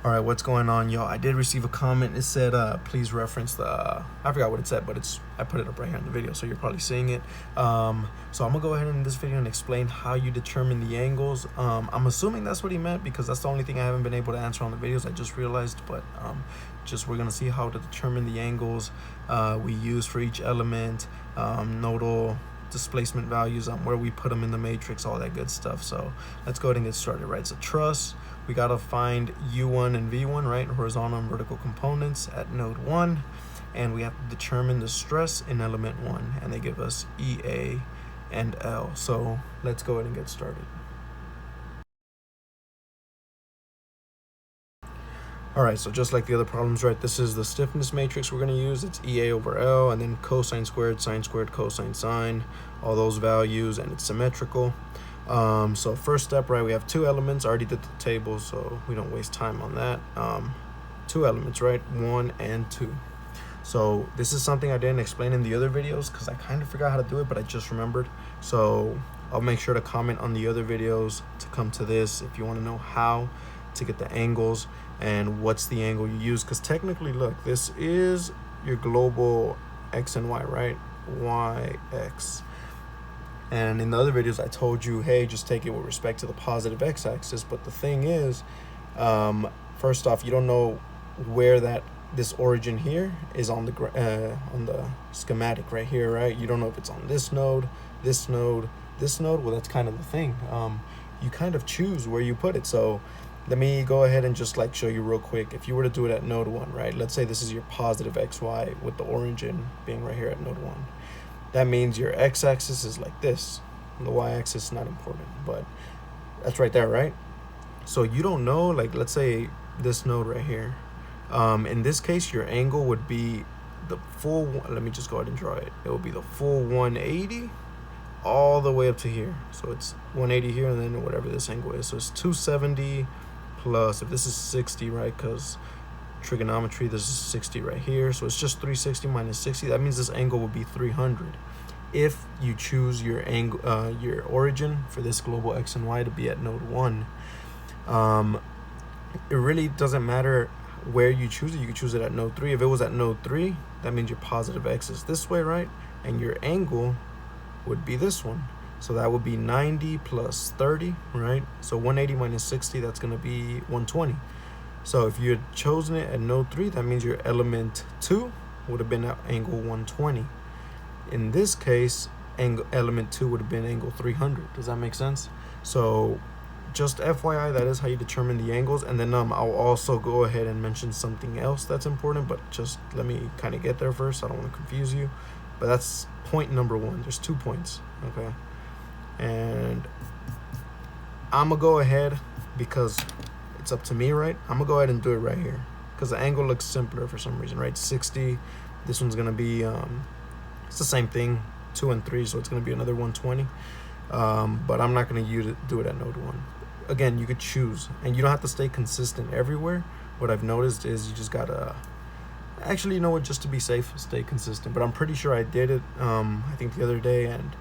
All right, what's going on, y'all? I did receive a comment. It said, please reference the, I forgot what it said, but I put it up right here in the video, so you're probably seeing it. So I'm gonna go ahead in this video and explain how you determine the angles. I'm assuming that's what he meant because that's the only thing I haven't been able to answer on the videos. I just realized, but we're gonna see how to determine the angles we use for each element, nodal displacement values, where we put them in the matrix, all that good stuff. So let's go ahead and get started. Right, so truss, we gotta find U1 and V1, right, horizontal and vertical components at node 1, and we have to determine the stress in element 1, and they give us EA and L. So let's go ahead and get started. All right, so just like the other problems, right, this is the stiffness matrix we're going to use. It's EA over L, and then cosine squared, sine squared, cosine, sine, all those values, and it's symmetrical. So first step, right, we have two elements. I already did the table, so we don't waste time on that. Two elements, right, 1 and 2. So this is something I didn't explain in the other videos because I kind of forgot how to do it, but I just remembered. So I'll make sure to comment on the other videos to come to this if you want to know how to get the angles and what's the angle you use, because technically, look, this is your global x and y, right? Y, x. And in the other videos I told you, hey, just take it with respect to the positive x-axis. But the thing is, first off, you don't know where this origin here is on the schematic right here, right? You don't know if it's on this node, this node, this node. Well, that's kind of the thing. You kind of choose where you put it. So let me go ahead and just like show you real quick. If you were to do it at node 1, right? Let's say this is your positive xy with the origin being right here at node 1. That means your x-axis is like this. And the y-axis is not important, but that's right there, right? So you don't know, like, let's say this node right here. In this case, your angle would be the full, let me just go ahead and draw it. It will be the full 180 all the way up to here. So it's 180 here, and then whatever this angle is. So it's 270 plus, if this is 60, right, because trigonometry, this is 60 right here, so it's just 360 minus 60. That means this angle would be 300 if you choose your angle, your origin for this global x and y to be at node 1. It really doesn't matter where you choose it. You can choose it at node 3. If it was at node 3, that means your positive x is this way, right, and your angle would be this one. So that would be 90 plus 30, right? So 180 minus 60, that's going to be 120. So if you had chosen it at node 3, that means your element 2 would have been at angle 120. In this case, element 2 would have been angle 300. Does that make sense? So just FYI, that is how you determine the angles. And then I'll also go ahead and mention something else that's important, but just let me kind of get there first. I don't want to confuse you. But that's point number 1. There's 2 points, okay? And I'm going to go ahead, because it's up to me, right? I'm going to go ahead and do it right here because the angle looks simpler for some reason, right? 60. This one's going to be, it's the same thing, 2 and 3, so it's going to be another 120. But I'm not going to do it at node 1. Again, you could choose, and you don't have to stay consistent everywhere. What I've noticed is you just got to, actually, you know what, just to be safe, stay consistent. But I'm pretty sure I did it, I think the other day, and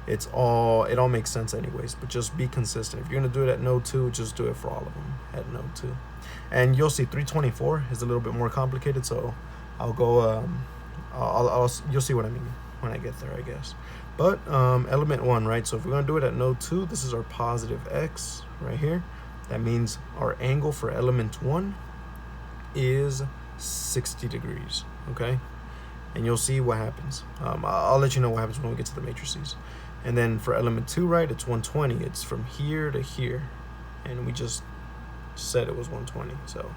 it all makes sense anyways. But just be consistent. If you're gonna do it at node 2, just do it for all of them at node 2. And you'll see 324 is a little bit more complicated, so I'll go you'll see what I mean when I get there, I guess. But element 1, right? So if we're gonna do it at node 2, this is our positive x right here. That means our angle for element 1 is 60 degrees, okay? And you'll see what happens. I'll let you know what happens when we get to the matrices. And then for element 2, right, it's 120. It's from here to here, and we just said it was 120. So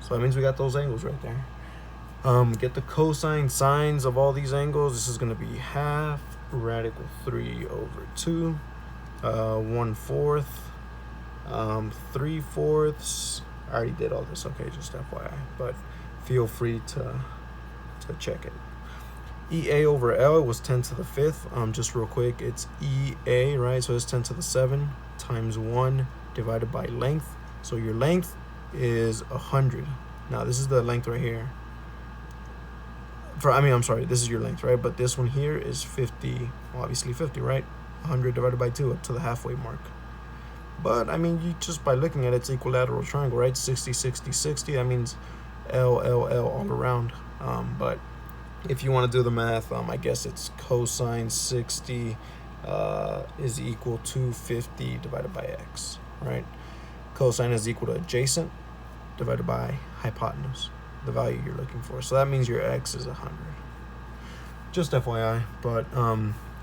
that means we got those angles right there. Get the cosine sines of all these angles. This is going to be half radical 3 over 2, 1/4, 3/4. I already did all this, okay, just FYI, but feel free to check it. EA over L was 10 to the 5th. Just real quick, it's EA, right? So it's 10 to the 7 times 1 divided by length. So your length is 100. Now this is the length right here. I'm sorry, this is your length, right? But this one here is 50, well, obviously 50, right? 100 divided by 2 up to the halfway mark. But I mean, you just by looking at it, it's equilateral triangle, right? 60, 60, 60. That means L, L, L all around. But if you want to do the math, I guess it's cosine 60 is equal to 50 divided by x, right? Cosine is equal to adjacent divided by hypotenuse, the value you're looking for. So that means your x is 100. Just FYI. But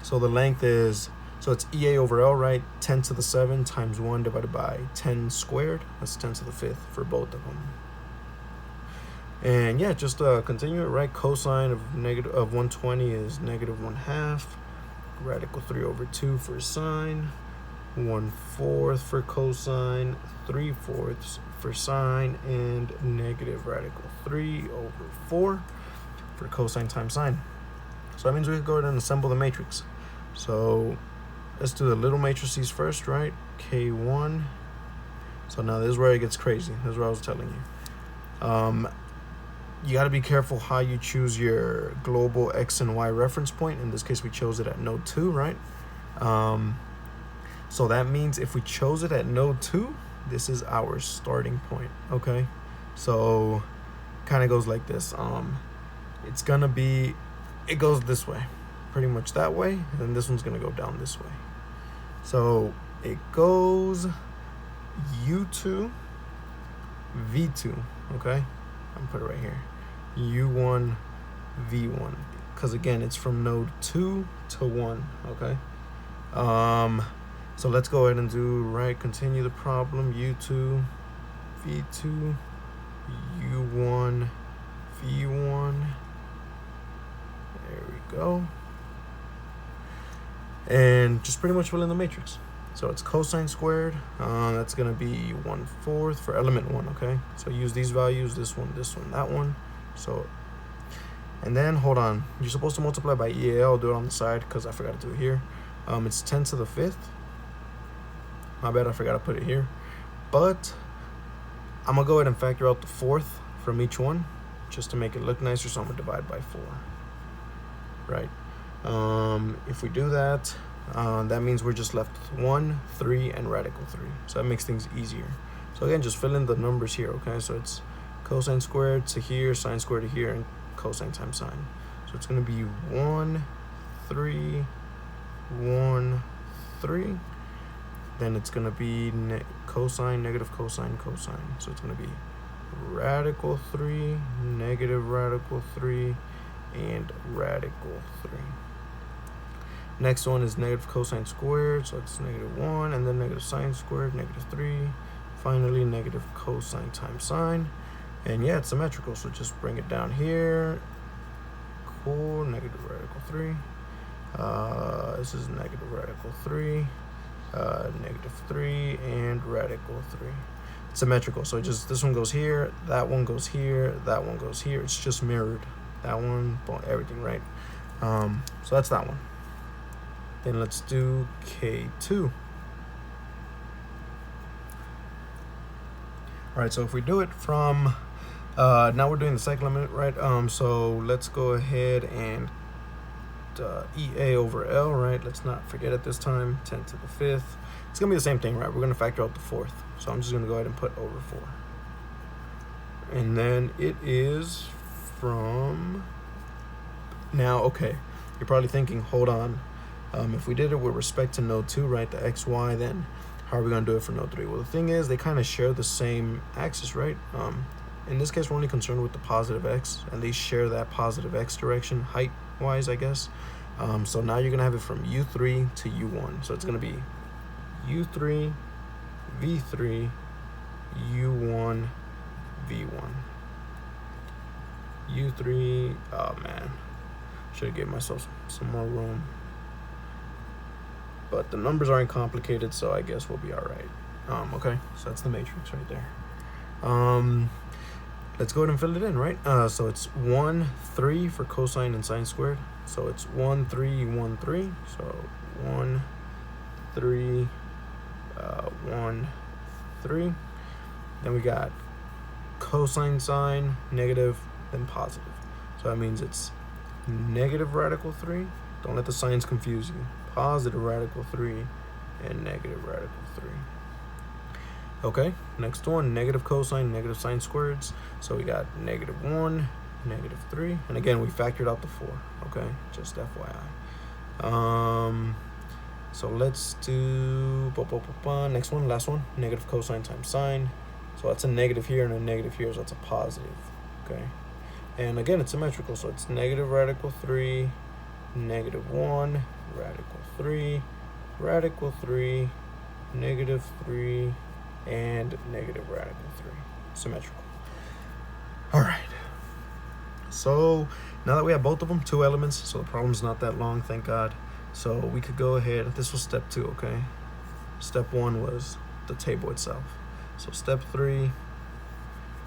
so the length is, so it's EA over L, right? 10 to the 7 times 1 divided by 10 squared. That's 10 to the 5th for both of them. And yeah, just continue it, right? Cosine of 120 is negative 1/2. Radical 3 over 2 for sine. 1/4 for cosine. 3/4 for sine. And negative radical 3 over 4 for cosine times sine. So that means we could go ahead and assemble the matrix. So let's do the little matrices first, right? K1. So now this is where it gets crazy. This is what I was telling you. You got to be careful how you choose your global x and y reference point. In this case, we chose it at node 2, right? So that means if we chose it at node 2, this is our starting point, okay? So kind of goes like this. It's going to be, it goes this way, pretty much that way, and then this one's going to go down this way. So it goes U2, V2, okay? I'm gonna put it right here. U1, V1, because again, it's from node 2 to 1, okay? So let's go ahead and do, right, continue the problem. U2, V2, U1, V1. There we go. And just pretty much fill in the matrix. So it's cosine squared. That's going to be 1/4 for element 1, okay? So use these values, this one, that one. So, and then, hold on. You're supposed to multiply by EAL. I'll do it on the side because I forgot to do it here. It's 10 to the 5th. My bad, I forgot to put it here. But I'm going to go ahead and factor out the 4th from each one just to make it look nicer. So I'm going to divide by 4, right? If we do that, that means we're just left with 1, 3, and radical 3. So that makes things easier. So again, just fill in the numbers here, okay? So it's cosine squared to here, sine squared to here, and cosine times sine. So it's going to be 1, 3, 1, 3. Then it's going to be cosine, negative cosine, cosine. So it's going to be radical 3, negative radical 3, and radical 3. Next one is negative cosine squared, so it's negative 1, and then negative sine squared, negative 3. Finally, negative cosine times sine. And yeah, it's symmetrical, so just bring it down here. Cool, negative radical 3. This is negative radical 3, negative 3, and radical 3. It's symmetrical, so just this one goes here, that one goes here, that one goes here. It's just mirrored. That one, everything, right? So that's that one. Then let's do K2. All right, so if we do it from, now we're doing the second element, right? So let's go ahead and EA over L, right? Let's not forget it this time, 10 to the 5th. It's gonna be the same thing, right? We're gonna factor out the 4th. So I'm just gonna go ahead and put over 4. And then it is from, now, okay, you're probably thinking, hold on. If we did it with respect to node 2, right, the XY, then how are we going to do it for node 3? Well, the thing is, they kind of share the same axis, right? In this case, we're only concerned with the positive x, and they share that positive x direction, height-wise, I guess. So now you're going to have it from U3 to U1. So it's going to be U3, V3, U1, V1. U3, oh man, should have given myself some more room. But the numbers aren't complicated, so I guess we'll be all right. Okay, so that's the matrix right there. Let's go ahead and fill it in, right? So it's 1, 3 for cosine and sine squared. So it's 1, 3, 1, 3. So 1, 3, 1, 3. Then we got cosine, sine, negative, then positive. So that means it's negative radical 3. Don't let the signs confuse you. Positive radical 3 and negative radical 3. Okay, next one, negative cosine, negative sine squareds. So we got -1, -3, and again we factored out the 4. Okay, just FYI. So let's do next one, last one, negative cosine times sine. So that's a negative here and a negative here, so that's a positive. Okay, and again it's symmetrical, so it's negative radical 3, -1, radical 3, radical 3, -3, and negative radical 3. Symmetrical. All right. So now that we have both of them, 2 elements, so the problem's not that long, thank God. So we could go ahead. This was step 2, okay? Step 1 was the table itself. So step 3,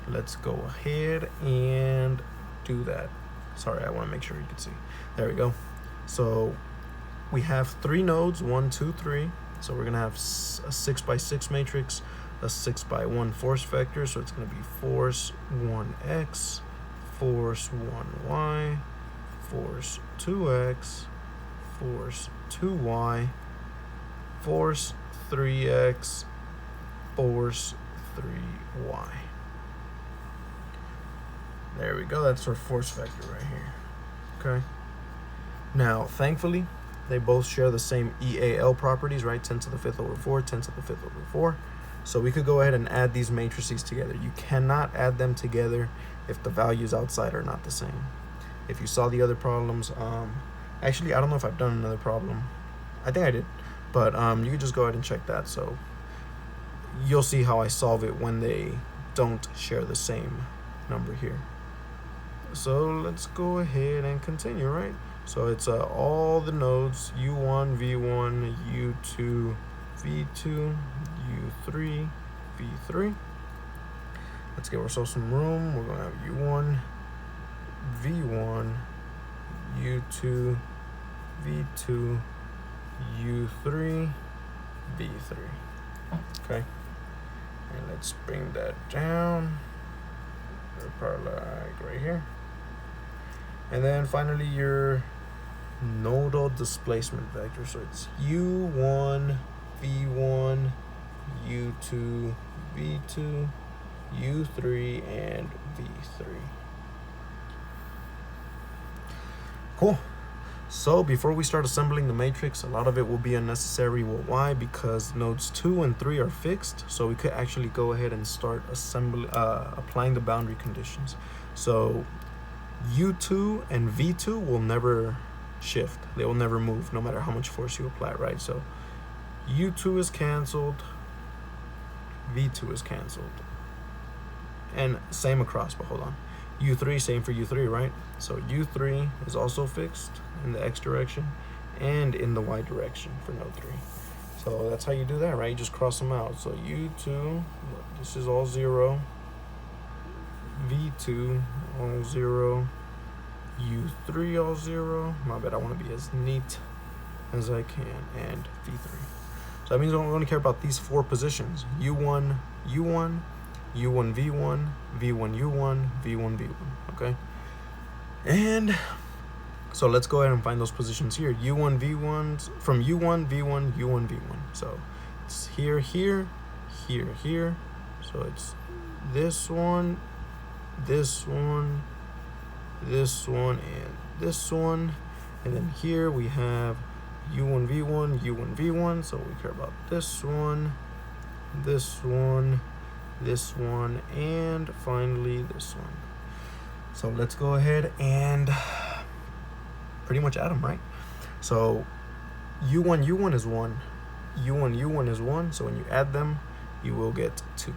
let's go ahead and do that. Sorry, I want to make sure you can see. There we go. So we have 3 nodes, 1, 2, 3. So we're gonna have a 6x6 matrix, a 6x1 force vector. So it's gonna be force 1x, force 1y, force 2x, force 2y, force 3x, force 3y. There we go. That's our force vector right here. Okay. Now, thankfully, they both share the same EAL properties, right? 10 to the 5th over 4, 10 to the 5th over 4. So we could go ahead and add these matrices together. You cannot add them together if the values outside are not the same. If you saw the other problems, actually, I don't know if I've done another problem. I think I did, but you could just go ahead and check that. So you'll see how I solve it when they don't share the same number here. So let's go ahead and continue, right? So it's all the nodes, U1, V1, U2, V2, U3, V3. Let's give ourselves some room. We're gonna have U1, V1, U2, V2, U3, V3. Okay. And let's bring that down. Probably like right here. And then finally your nodal displacement vector. So it's U1, V1, U2, V2, U3, and V3. Cool. So before we start assembling the matrix, a lot of it will be unnecessary. Well, why? Because nodes 2 and 3 are fixed, so we could actually go ahead and start applying the boundary conditions. So U2 and V2 will never shift. They will never move, no matter how much force you apply, right? So U2 is canceled, V2 is canceled. And same across, but hold on. U3, same for U3, right? So U3 is also fixed in the X direction and in the Y direction for node 3. So that's how you do that, right? You just cross them out. So U2, this is all 0. V2, all 0. U3, all 0. My bad, I want to be as neat as I can. And V3. So that means we only care about these 4 positions. U1, U1, U1, V1, V1, U1, V1, V1, okay? And so let's go ahead and find those positions here. U1, V1s, from U1, V1, U1, V1. So it's here, here, here, here. So it's this one, this one, this one, and this one. And then here we have U1, V1, U1, V1. So we care about this one, this one, this one, and finally this one. So let's go ahead and pretty much add them, right? So U1, U1 is 1. U1, U1 is 1. So when you add them, you will get 2.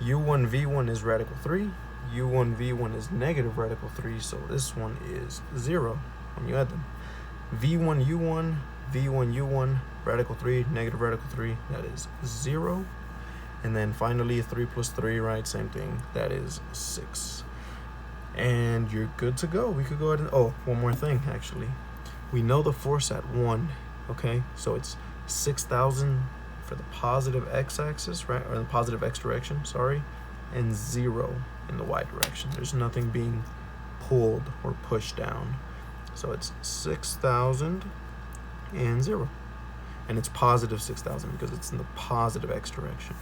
U1, V1 is radical 3. U1, V1 is negative radical 3. So this one is 0 when you add them. V1, U1, V1, U1, radical 3, negative radical 3, that is 0. And then finally 3 plus 3, right? Same thing. That is 6. And you're good to go. We could go ahead and, oh, one more thing, actually. We know the force at 1, okay? So it's 6,000 for the positive x-axis, right? Or the positive x direction, sorry. And 0 in the y direction. There's nothing being pulled or pushed down. So it's 6,000 and 0. And it's positive 6,000 because it's in the positive x direction.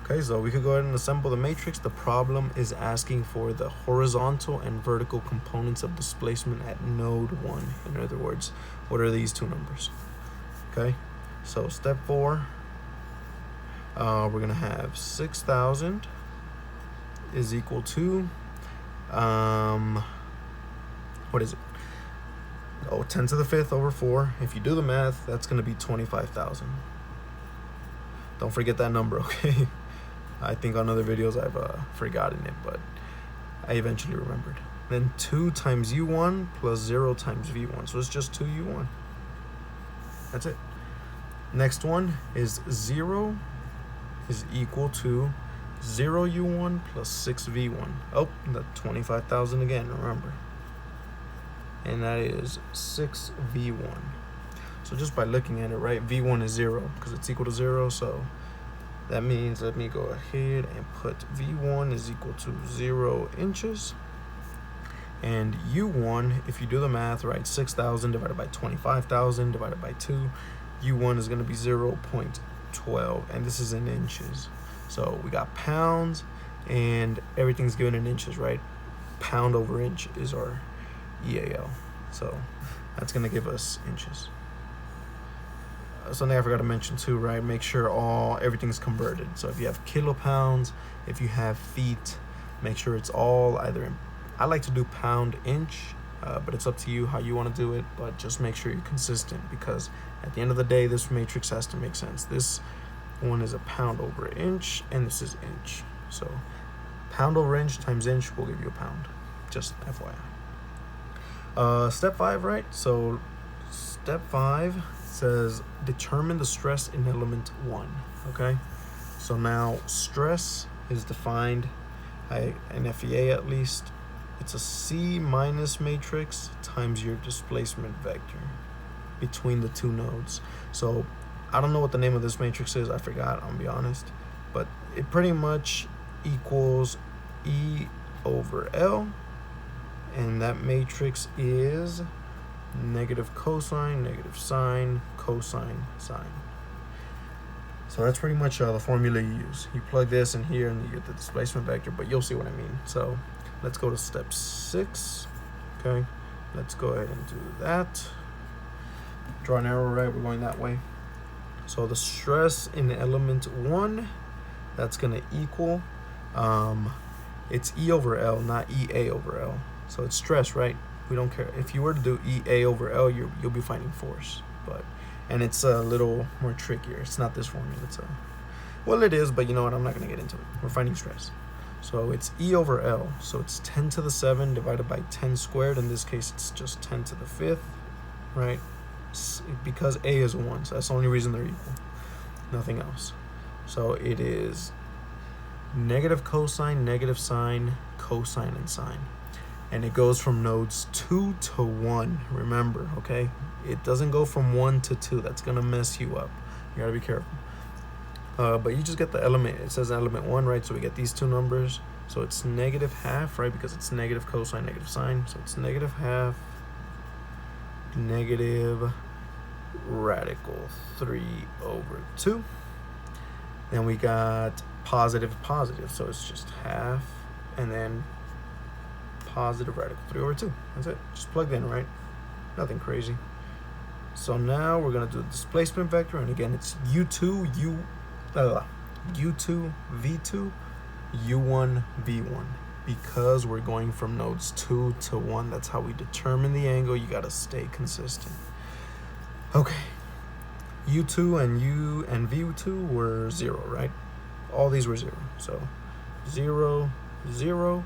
Okay, so we could go ahead and assemble the matrix. The problem is asking for the horizontal and vertical components of displacement at node 1. In other words, what are these two numbers? Okay, so step 4, we're going to have 6,000 is equal to, what is it? Oh, 10 to the 5th over 4. If you do the math, that's going to be 25,000. Don't forget that number, okay? I think on other videos I've forgotten it, but I eventually remembered. Then 2 times u1 plus 0 times v1. So it's just 2u1. That's it. Next one is 0 is equal to 0u1 plus 6v1. Oh, that's 25,000 again, remember. And that is 6v1. So just by looking at it, right, v1 is 0 because it's equal to 0. So that means, let me go ahead and put v1 is equal to 0 inches. And u1, if you do the math, right, 6,000 divided by 25,000 divided by 2, u1 is going to be 0.12, and this is in inches. So we got pounds, and everything's given in inches, right? Pound over inch is our EAL. So that's going to give us inches. Something I forgot to mention too, right? Make sure everything's converted. So if you have kilopounds, if you have feet, make sure it's all either in, I like to do pound inch, but it's up to you how you want to do it. But just make sure you're consistent, because at the end of the day, this matrix has to make sense. This one is a pound over inch, and this is inch. So pound over inch times inch will give you a pound. Just FYI. Step 5, right? So step 5 says determine the stress in element 1. Okay, so now stress is defined in FEA at least. It's a C minus matrix times your displacement vector between the two nodes. So I don't know what the name of this matrix is, I forgot, I'll be honest, but it pretty much equals E over L, and that matrix is negative cosine, negative sine, cosine, sine. So that's pretty much the formula you use. You plug this in here and you get the displacement vector, but you'll see what I mean. So let's go to step 6. Okay, let's go ahead and do that. Draw an arrow, right? We're going that way. So the stress in element 1, that's going to equal, it's E over L, not EA over L. So it's stress, right? We don't care. If you were to do EA over L, you'll be finding force. And it's a little more trickier. It's not this formula. Well, it is, but you know what? I'm not going to get into it. We're finding stress. So it's E over L. So it's 10 to the 7 divided by 10 squared. In this case, it's just 10 to the 5th, right? Because A is 1, so that's the only reason they're equal. Nothing else. So it is negative cosine, negative sine, cosine, and sine. And it goes from nodes 2 to 1, remember, okay? It doesn't go from 1 to 2. That's going to mess you up. You got to be careful. But you just get the element. It says element 1, right? So we get these two numbers. So it's negative half, right? Because it's negative cosine, negative sine. So it's negative half, negative radical 3 over 2. Then we got positive, positive. So it's just half, and then positive radical 3 over 2. That's it. Just plugged in, right? Nothing crazy. So now we're going to do the displacement vector. And again, it's U2, U2, V2, U1, V1. Because we're going from nodes 2 to 1. That's how we determine the angle. You got to stay consistent. Okay. U2 and U and V2 were 0, right? All these were 0. So 0, 0.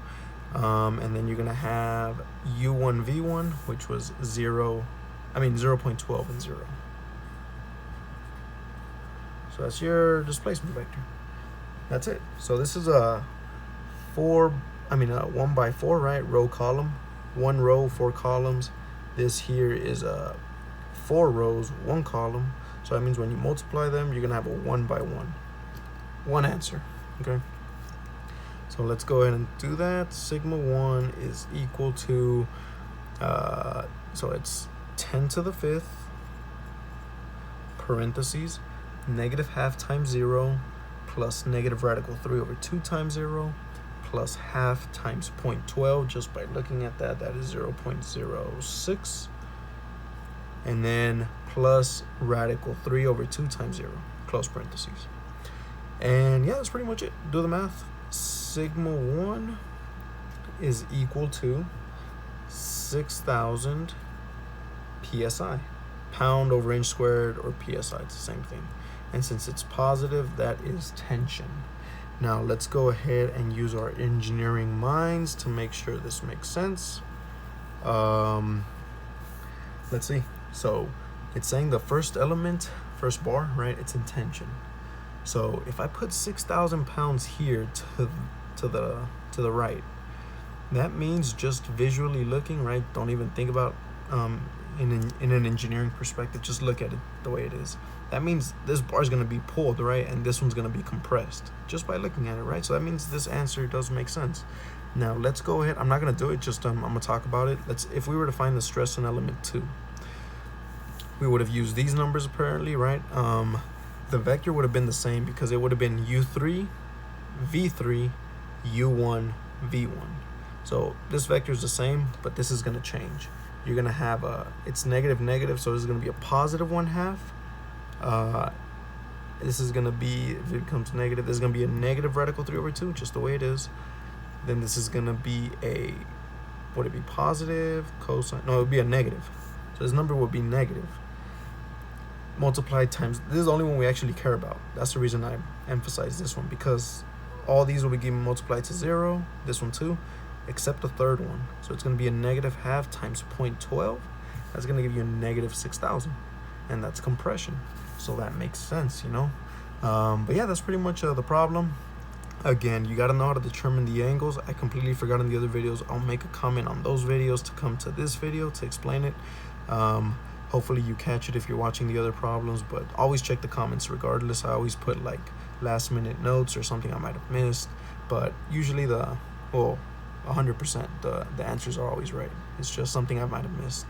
And then you're going to have U1, V1, which was 0.12 and 0. So that's your displacement vector. That's it. So this is a 1 by 4, right? Row column. 1 row, 4 columns. This here is a 4 rows, 1 column. So that means when you multiply them, you're going to have a 1 by 1. One answer, okay? So let's go ahead and do that. Sigma 1 is equal to, so it's 10 to the 5th, parentheses, negative half times 0, plus negative radical 3 over 2 times 0 plus half times 0.12. Just by looking at that, that is 0.06. And then plus radical 3 over 2 times 0, close parentheses. And yeah, that's pretty much it. Do the math. Sigma 1 is equal to 6,000 psi. Pound over inch squared, or psi, it's the same thing. And since it's positive, that is tension. Now let's go ahead and use our engineering minds to make sure this makes sense. Let's see. So it's saying the first element, first bar, right? It's in tension. So if I put 6,000 pounds here to the right, that means, just visually looking, right? Don't even think about in an engineering perspective. Just look at it the way it is. That means this bar is going to be pulled, right? And this one's going to be compressed just by looking at it, right? So that means this answer does make sense. Now let's go ahead. I'm not going to do it. Just I'm going to talk about it. If we were to find the stress in element 2, we would have used these numbers apparently, right? The vector would have been the same, because it would have been U3, V3, U1, V1. So this vector is the same, but this is going to change. You're going to have it's negative, negative, so this is going to be a positive 1/2. This is going to be, if it becomes negative, this is going to be a negative radical 3 over 2, just the way it is. Then this is going to be a, would it be positive, cosine? No, it would be a negative. So this number would be negative. Multiplied times, this is the only one we actually care about. That's the reason I emphasize this one, because all these will be given multiplied to 0, this one too, except the third one. So it's going to be a negative half times 0.12. That's going to give you a negative 6,000, and that's compression. So that makes sense, you know. But yeah, that's pretty much the problem. Again, you got to know how to determine the angles. I completely forgot in the other videos. I'll make a comment on those videos to come to this video to explain it. Hopefully you catch it if you're watching the other problems, but always check the comments regardless. I always put like last minute notes or something I might have missed, but usually 100% the answers are always right. It's just something I might have missed.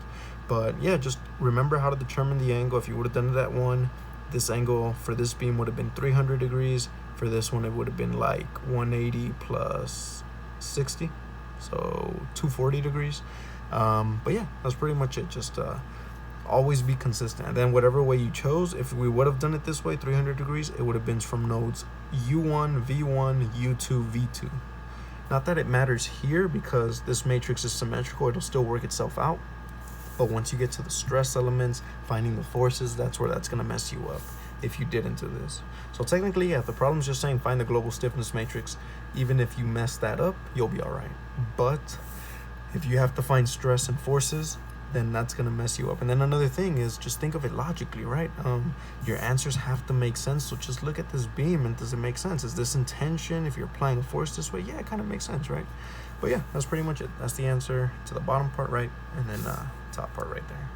But yeah, just remember how to determine the angle. If you would have done it at 1, this angle for this beam would have been 300 degrees. For this one, it would have been like 180 plus 60, so 240 degrees. But yeah, that's pretty much it. Just always be consistent, and then whatever way you chose, if we would have done it this way, 300 degrees, it would have been from nodes U1, V1, U2, V2. Not that it matters here, because this matrix is symmetrical, it'll still work itself out. But once you get to the stress elements, finding the forces, that's where that's going to mess you up if you didn't do this. So technically, yeah, the problem's just saying find the global stiffness matrix. Even if you mess that up, you'll be all right. But if you have to find stress and forces, then that's going to mess you up. And then another thing is, just think of it logically, right? Your answers have to make sense. So just look at this beam, and does it make sense? Is this in tension? If you're applying a force this way, yeah, it kind of makes sense, right? But yeah, that's pretty much it. That's the answer to the bottom part, right? And then top part right there.